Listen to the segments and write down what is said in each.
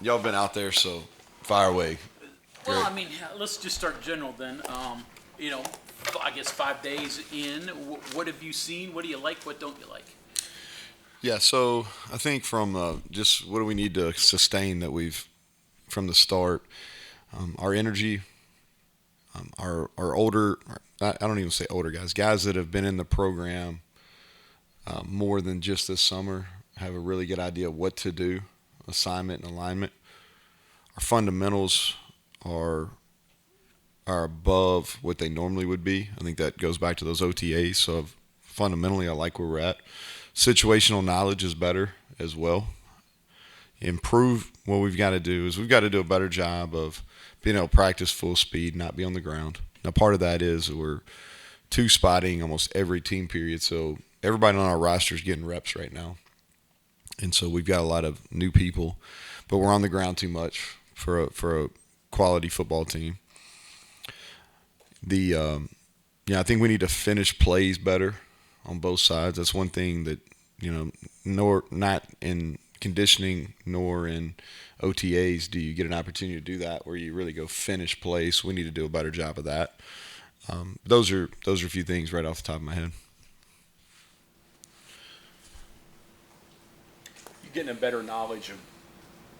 Y'all been out there, so fire away. Well, Great. I mean, let's just start general then. You know, I guess 5 days in, what have you seen? What do you like? What don't you like? Yeah, so I think from just what do we need to sustain that we've from the start, our energy, our older, I don't even say older guys that have been in the program more than just this summer have a really good idea of what to do, assignment and alignment. Our fundamentals are are above what they normally would be. I think that goes back to those OTAs. So fundamentally, I like where we're at. Situational knowledge is better as well. Improve what we've got to do is we've got to do a better job of being able to practice full speed, not be on the ground. Now, part of that is we're two spotting almost every team period, so everybody on our roster is getting reps right now, and so we've got a lot of new people, but we're on the ground too much for a quality football team. The I think we need to finish plays better on both sides. That's one thing that nor not in conditioning nor in OTAs do you get an opportunity to do that where you really go finish plays. We need to do a better job of that. Those are a few things right off the top of my head. You're getting a better knowledge of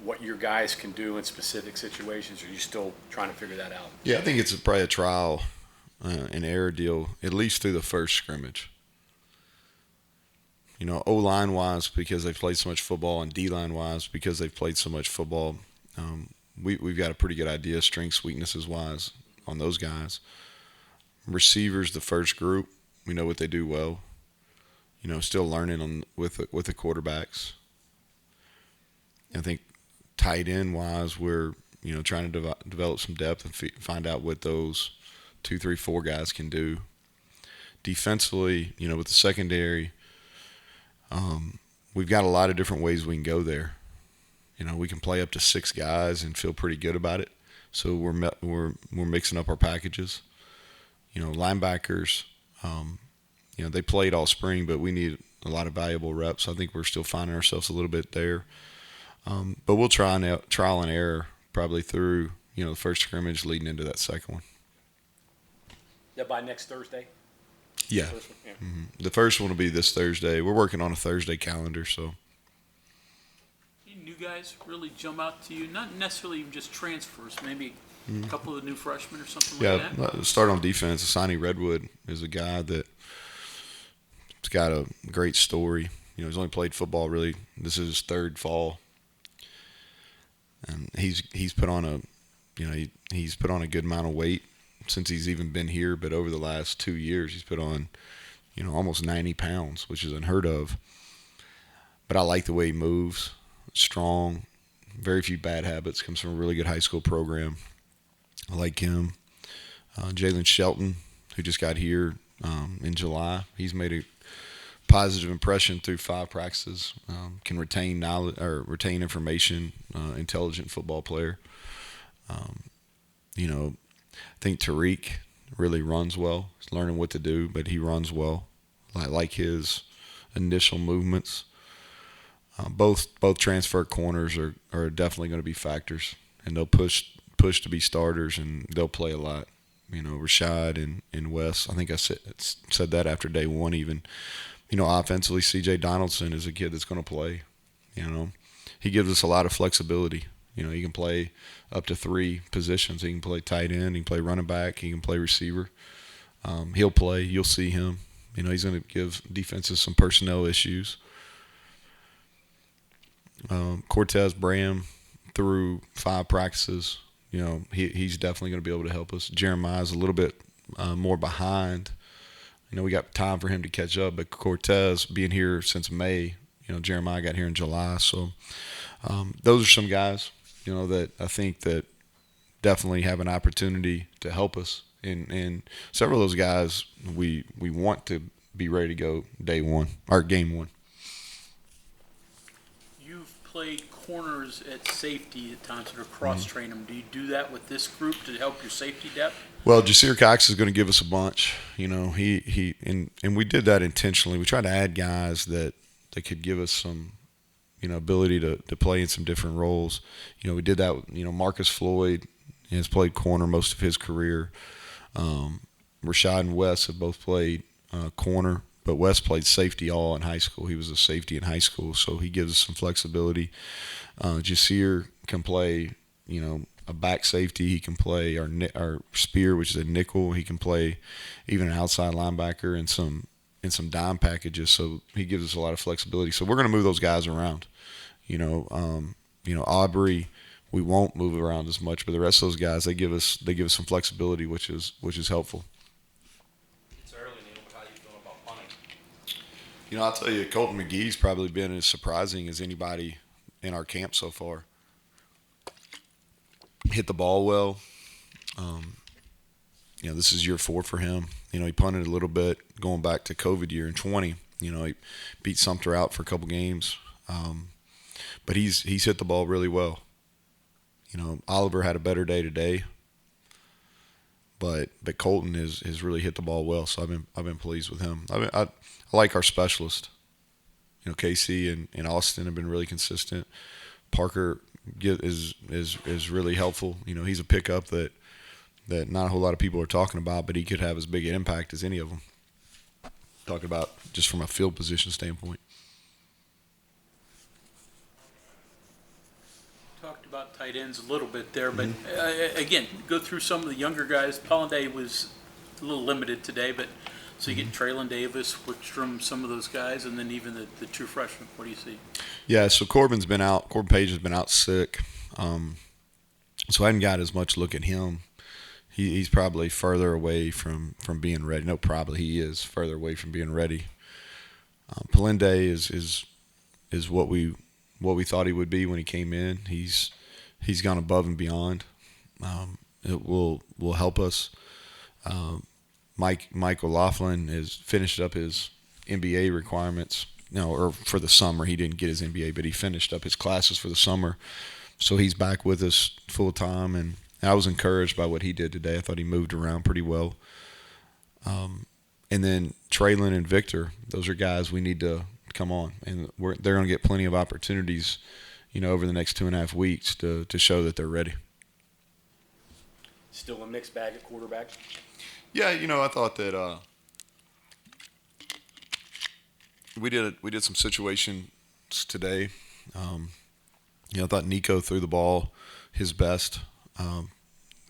what your guys can do in specific situations, or are you still trying to figure that out? Yeah, I think it's probably a trial and error deal, at least through the first scrimmage. O-line wise because they've played so much football, and D-line wise because they've played so much football. We've got a pretty good idea, strengths, weaknesses wise, on those guys. Receivers, the first group, we know what they do well. Still learning with the quarterbacks. I think tight end wise, we're trying to develop some depth and find out what those 2, 3, 4 guys can do. Defensively, with the secondary, we've got a lot of different ways we can go there. We can play up to 6 guys and feel pretty good about it. So we're mixing up our packages. Linebackers, they played all spring, but we need a lot of valuable reps. I think we're still finding ourselves a little bit there. But we'll trial and error probably through the first scrimmage leading into that second one. Yeah, by next Thursday? Yeah. The first one will be this Thursday. We're working on a Thursday calendar, so. Any new guys really jump out to you? Not necessarily even just transfers, maybe a couple of new freshmen or something like that? Yeah, start on defense. Asani Redwood is a guy that's got a great story. He's only played football really. This is his third fall. And he's put on he's put on a good amount of weight since he's even been here, but over the last 2 years he's put on almost 90 pounds, which is unheard of. But I like the way he moves, strong, very few bad habits, comes from a really good high school program. I like him. Jalen Shelton, who just got here in July, he's made a positive impression through 5 practices. Can retain knowledge or retain information. Intelligent football player. I think Tariq really runs well. He's learning what to do, but he runs well. I like his initial movements. Both transfer corners are definitely going to be factors, and they'll push to be starters, and they'll play a lot. Rashad and Wes. I think I said that after day one even. Offensively, C.J. Donaldson is a kid that's going to play. He gives us a lot of flexibility. He can play up to 3 positions. He can play tight end. He can play running back. He can play receiver. He'll play. You'll see him. He's going to give defenses some personnel issues. Cortez Bram through 5 practices. He's definitely going to be able to help us. Jeremiah's a little bit more behind. We got time for him to catch up, but Cortez being here since May, Jeremiah got here in July. So those are some guys, that I think that definitely have an opportunity to help us. And several of those guys we want to be ready to go day one or game one. You've played corners at safety at times or cross-train them. Do you do that with this group to help your safety depth? Well, Jasir Cox is going to give us a bunch. And we did that intentionally. We tried to add guys that could give us some, ability to play in some different roles. We did that. Marcus Floyd has played corner most of his career. Rashad and Wes have both played corner, but Wes played safety all in high school. He was a safety in high school, so he gives us some flexibility. Jasir can play, a back safety. He can play our spear, which is a nickel. He can play even an outside linebacker and some dime packages. So he gives us a lot of flexibility. So we're going to move those guys around. Aubrey, we won't move around as much, but the rest of those guys, they give us some flexibility, which is helpful. It's early, Neal, but how you feeling about punting? I'll tell you, Colton McGee's probably been as surprising as anybody in our camp so far. Hit the ball well. This is year 4 for him. He punted a little bit going back to COVID year in 20. He beat Sumter out for a couple games. But he's hit the ball really well. Oliver had a better day today. But Colton has really hit the ball well, so I've been pleased with him. I like our specialist. Casey and Austin have been really consistent. Parker is really helpful. He's a pickup that not a whole lot of people are talking about, but he could have as big an impact as any of them. Talking about just from a field position standpoint. Talked about tight ends a little bit there, but again, go through some of the younger guys. Pollinday was a little limited today, but so you get Traylon Davis, Wickstrom, some of those guys, and then even the true freshmen. What do you see? Yeah, so Corbin Page has been out sick, so I hadn't got as much look at him. He's probably further away from being ready. No, probably he is further away from being ready. Pollinday is what we thought he would be when he came in. He's gone above and beyond. It will help us. Mike O'Laughlin has finished up his NBA requirements. Or for the summer. He didn't get his NBA, but he finished up his classes for the summer. So he's back with us full time, and I was encouraged by what he did today. I thought he moved around pretty well. And then Traylon and Victor, those are guys we need to come on, and they're going to get plenty of opportunities, over the next 2.5 weeks to show that they're ready. Still a mixed bag at quarterback? Yeah, I thought that we did some situations today. I thought Nico threw the ball his best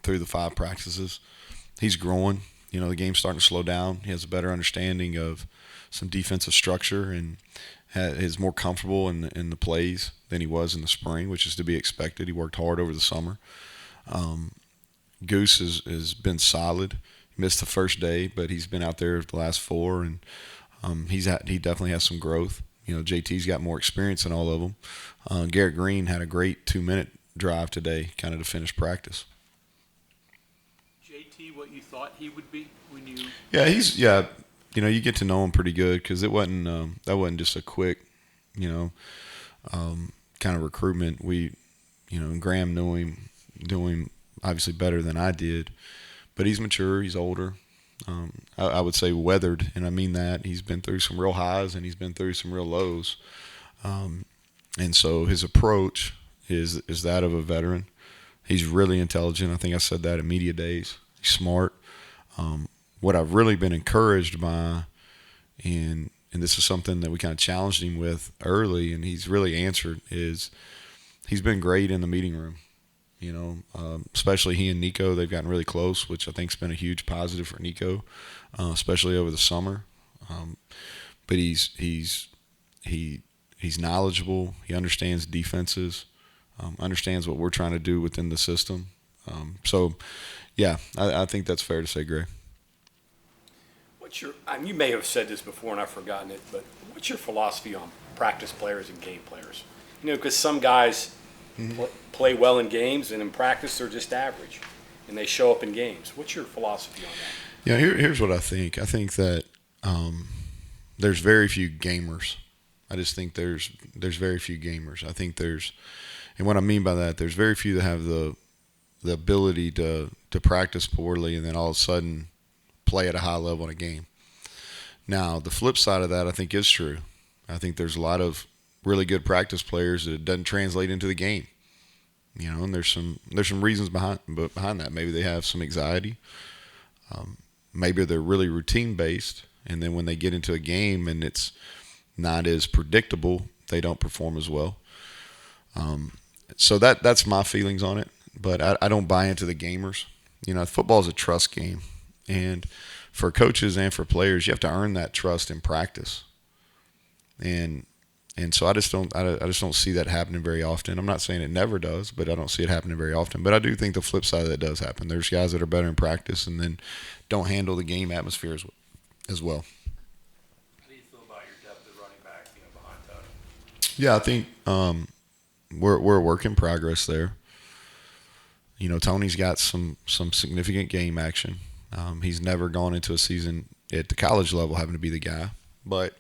through the 5 practices. He's growing. The game's starting to slow down. He has a better understanding of some defensive structure and is more comfortable in the plays than he was in the spring, which is to be expected. He worked hard over the summer. Goose has been solid. He missed the first day, but he's been out there the last 4, and he definitely has some growth. JT's got more experience than all of them. Garrett Green had a great 2-minute drive today, kind of to finish practice. JT, what you thought he would be when you? Yeah, you get to know him pretty good because it wasn't that wasn't just a quick, kind of recruitment. Graham knew him obviously better than I did, but he's mature, he's older. I would say weathered, and I mean that. He's been through some real highs and he's been through some real lows. And so his approach is that of a veteran. He's really intelligent. I think I said that at media days. He's smart. What I've really been encouraged by, and this is something that we kind of challenged him with early, and he's really answered, is he's been great in the meeting room. Especially he and Nico, they've gotten really close, which I think's been a huge positive for Nico, especially over the summer. But he's knowledgeable. He understands defenses, understands what we're trying to do within the system. I think that's fair to say, Greg. You may have said this before and I've forgotten it, but what's your philosophy on practice players and game players? Because some guys play well in games, and in practice they're just average, and they show up in games. What's your philosophy on that? Yeah, here's what I think. I think that there's very few gamers. I just think there's very few gamers. I think and what I mean by that, there's very few that have the ability to practice poorly and then all of a sudden play at a high level in a game. Now, the flip side of that, I think, is true. I think there's a lot of really good practice players that it doesn't translate into the game. And there's some reasons behind that. Maybe they have some anxiety. Maybe they're really routine based, and then when they get into a game and it's not as predictable, they don't perform as well. So that's my feelings on it. But I don't buy into the gamers. Football is a trust game, and for coaches and for players, you have to earn that trust in practice. And so I just don't see that happening very often. I'm not saying it never does, but I don't see it happening very often. But I do think the flip side of that does happen. There's guys that are better in practice and then don't handle the game atmosphere as well. How do you feel about your depth of running back, behind Tony? Yeah, I think we're a work in progress there. Tony's got some significant game action. He's never gone into a season at the college level having to be the guy, but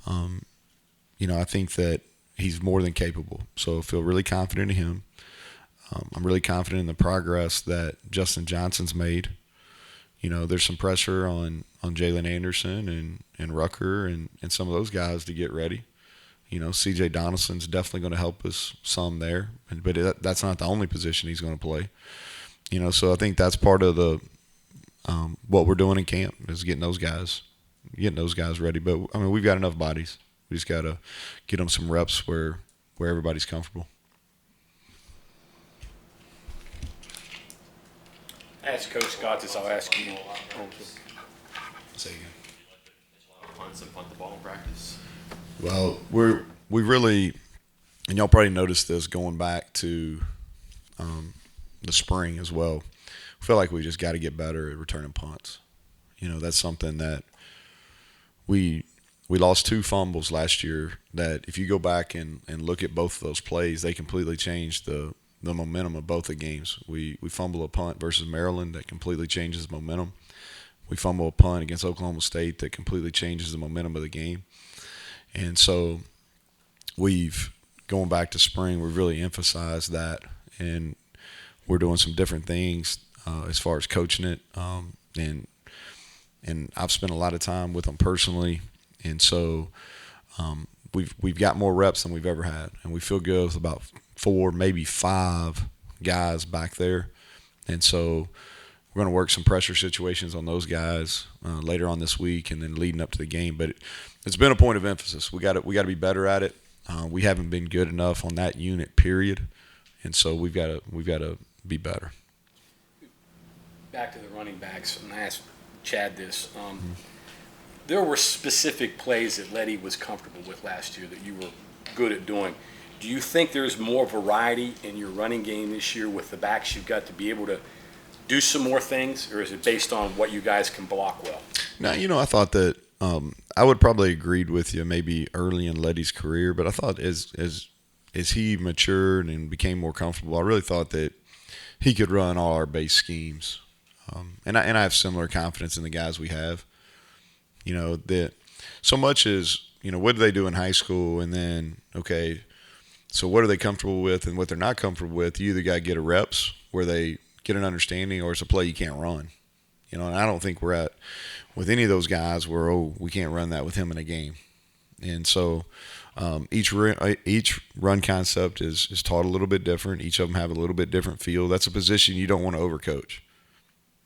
I think that he's more than capable. So I feel really confident in him. I'm really confident in the progress that Justin Johnson's made. There's some pressure on Jalen Anderson and Rucker and some of those guys to get ready. C.J. Donaldson's definitely going to help us some there, but that's not the only position he's going to play. So I think that's part of the what we're doing in camp is getting those guys ready. But I mean, we've got enough bodies. We just got to get them some reps where everybody's comfortable. Ask Coach Scott this. I'll ask you. Say again. Punts and punt the ball in practice. Well, we really, and y'all probably noticed this going back to the spring as well. I feel like we just got to get better at returning punts. That's something that we lost 2 fumbles last year that if you go back and look at both of those plays, they completely changed the momentum of both the games. We fumble a punt versus Maryland that completely changes the momentum. We fumble a punt against Oklahoma State that completely changes the momentum of the game. And so going back to spring, we've really emphasized that, and we're doing some different things as far as coaching it. And I've spent a lot of time with them personally, and so we've got more reps than we've ever had, and we feel good with about 4, maybe 5 guys back there. And so we're going to work some pressure situations on those guys later on this week and then leading up to the game. But it's been a point of emphasis. We got to be better at it. We haven't been good enough on that unit, period. And so we've got to be better. Back to the running backs, and I asked Chad this. There were specific plays that Letty was comfortable with last year that you were good at doing. Do you think there's more variety in your running game this year with the backs you've got to be able to do some more things, or is it based on what you guys can block well? Now, I thought that I would probably agreed with you maybe early in Letty's career, but I thought as he matured and became more comfortable, I really thought that he could run all our base schemes. And I have similar confidence in the guys we have. That so much as, what do they do in high school, and then, okay, so what are they comfortable with and what they're not comfortable with? You either got to get a reps where they get an understanding, or it's a play you can't run. And I don't think we're at with any of those guys where, we can't run that with him in a game. And so each run concept is taught a little bit different. Each of them have a little bit different feel. That's a position you don't want to overcoach.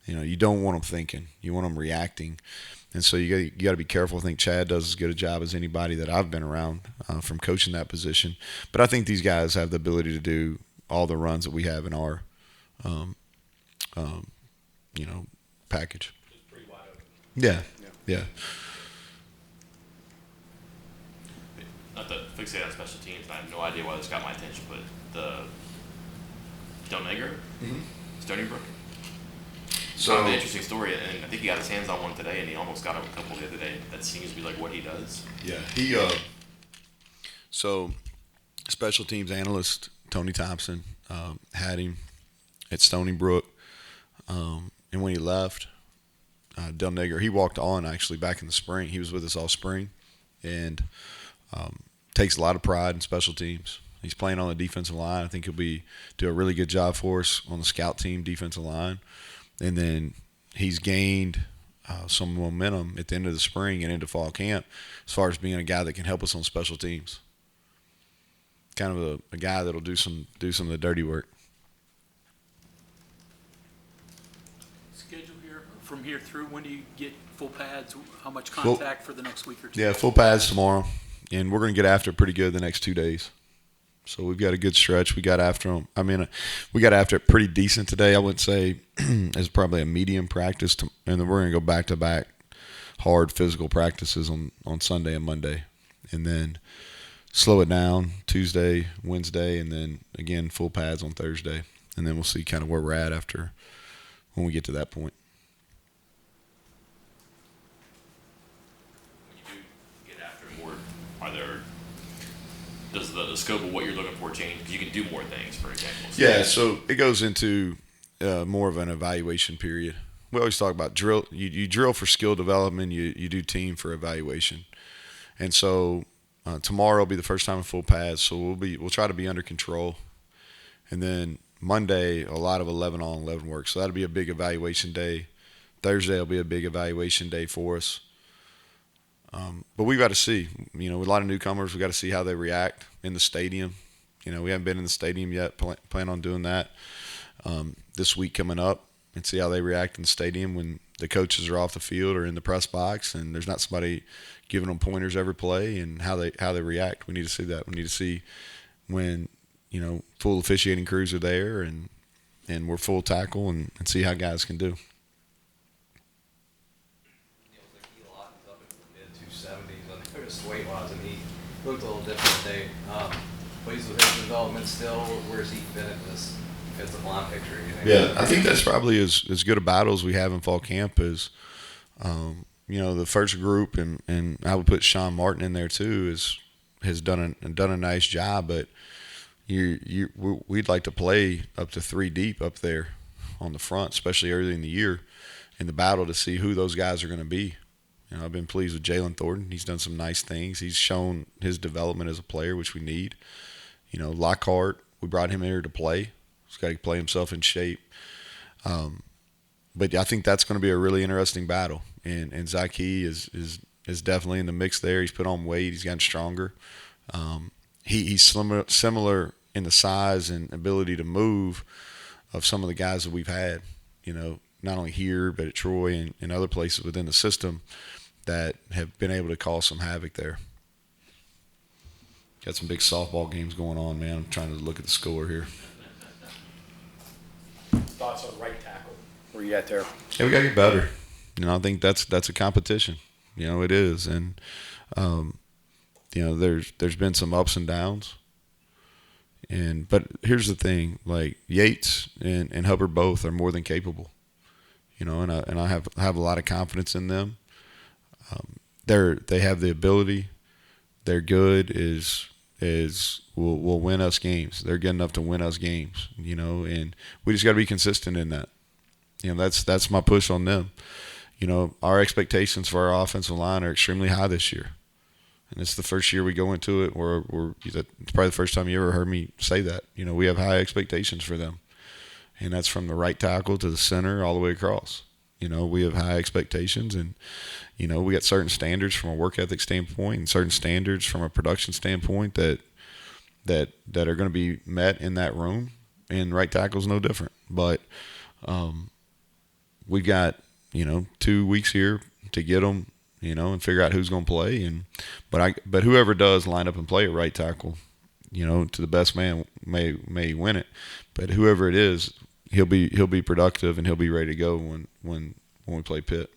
You don't want them thinking. You want them reacting. And so you got to be careful. I think Chad does as good a job as anybody that I've been around from coaching that position. But I think these guys have the ability to do all the runs that we have in our, package. It's pretty wide open. Yeah. Not to fixate on special teams, and I have no idea why this got my attention, but the Del Negro, Stony Brook. So kind of an interesting story, and I think he got his hands on one today, and he almost got a couple the other day. That seems to be like what he does. Yeah, so special teams analyst Tony Thompson had him at Stony Brook, and when he left, Del Negro, he walked on actually back in the spring. He was with us all spring, and takes a lot of pride in special teams. He's playing on the defensive line. I think he'll do a really good job for us on the scout team defensive line. And then he's gained some momentum at the end of the spring and into fall camp as far as being a guy that can help us on special teams. kind of a guy that'll do some of the dirty work. Schedule here from here through. When do you get full pads? How much contact for the next week or two? Yeah, full pads tomorrow, and we're going to get after it pretty good the next 2 days. So we've got a good stretch. We got after them. I mean, we got after it pretty decent today. I wouldn't say it's probably a medium practice, and then we're going to go back-to-back hard physical practices on Sunday and Monday, and then slow it down Tuesday, Wednesday, and then again full pads on Thursday, and then we'll see kind of where we're at after when we get to that point. When you do get after more, does the scope of what you're looking for change? Because you can do more things, for example. Yeah, so it goes into more of an evaluation period. We always talk about drill. You drill for skill development. You do team for evaluation, and so tomorrow will be the first time in full pads. So we'll try to be under control, and then Monday a lot of 11 on 11 work. So that'll be a big evaluation day. Thursday will be a big evaluation day for us. But we've got to see, with a lot of newcomers, we've got to see how they react in the stadium. We haven't been in the stadium yet. Plan on doing that this week coming up and see how they react in the stadium when the coaches are off the field or in the press box and there's not somebody giving them pointers every play and how they react. We need to see that. We need to see when, full officiating crews are there and we're full tackle and see how guys can do. Weight-wise, and he looked a little different today. Pleased with his development still. Where's he fit in this defensive line picture? You think? Yeah, I think that's probably as good a battle as we have in fall camp as, the first group, and I would put Sean Martin in there too, has done a nice job. But we'd like to play up to 3 deep up there on the front, especially early in the year in the battle to see who those guys are going to be. I've been pleased with Jalen Thornton. He's done some nice things. He's shown his development as a player, which we need. Lockhart, we brought him here to play. He's got to play himself in shape. But I think that's going to be a really interesting battle. And Zaki is definitely in the mix there. He's put on weight. He's gotten stronger. He's similar in the size and ability to move of some of the guys that we've had, not only here but at Troy and other places within the system that have been able to cause some havoc there. Got some big softball games going on, man. I'm trying to look at the score here. Thoughts on right tackle? Where you at there? Yeah, we got to get better. I think that's a competition. It is. And, there's been some ups and downs. But here's the thing, like Yates and Hubbard both are more than capable. And I have a lot of confidence in them. They have the ability. They're good. Will win us games. They're good enough to win us games. And we just got to be consistent in that. That's my push on them. Our expectations for our offensive line are extremely high this year, and it's the first year we go into it where it's probably the first time you ever heard me say that. We have high expectations for them. And that's from the right tackle to the center all the way across. We have high expectations and, we got certain standards from a work ethic standpoint and certain standards from a production standpoint that are going to be met in that room. And right tackle is no different. But we've got, 2 weeks here to get them, and figure out who's going to play. But whoever does line up and play at right tackle, to the best man may win it. But whoever it is, he'll be productive and he'll be ready to go when we play Pitt.